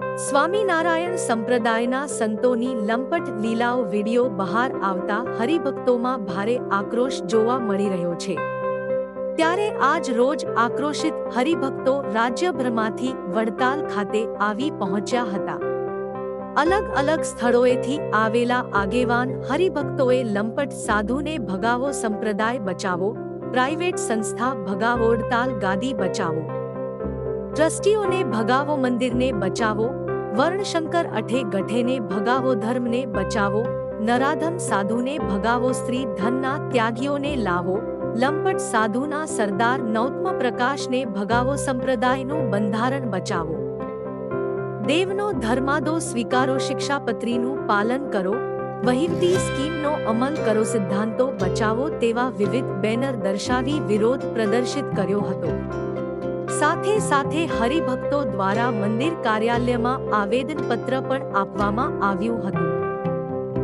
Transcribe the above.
સ્વામિનારાયણ સંપ્રદાયના સંતોની લંપટ લીલાઓ વિડીયો બહાર આવતા હરિભક્તોમાં ભારે આક્રોશ જોવા મળી રહ્યો છે। ત્યારે આજ રોજ આક્રોશિત હરિભક્તો રાજ્યભરમાંથી વડતાલ ખાતે આવી પહોંચ્યા હતા। અલગ અલગ સ્થળોએથી આવેલા આગેવાન હરિભક્તોએ લંપટ સાધુને ભગાવો, સંપ્રદાય બચાવો, પ્રાઇવેટ સંસ્થા ભગાવો, વડતાલ ગાદી બચાવો, ટ્રસ્ટીઓને ભગાવો, મંદિરને બચાવો, વર્ણશંકર અઠે ગઠેને ભગાવો, ધર્મને બચાવો, નરાધમ સાધુને ભગાવો, સ્ત્રી ધનના ત્યાગીઓને લાવો, લંપટ સાધુના સરદાર નૌતમ પ્રકાશને ભગાવો, સંપ્રદાયનું બંધારણ બચાવો, દેવનો ધર્માદો સ્વીકારો, શિક્ષાપત્રીનું પાલન કરો, વહીવટી સ્કીમનો અમલ કરો, સિદ્ધાંતો બચાવો તેવા વિવિધ બેનર દર્શાવી વિરોધ પ્રદર્શિત કર્યો હતો। સાથે સાથે હરિભક્તો દ્વારા મંદિર કાર્યાલયમાં આવેદનપત્ર પણ આપવામાં આવ્યું હતું।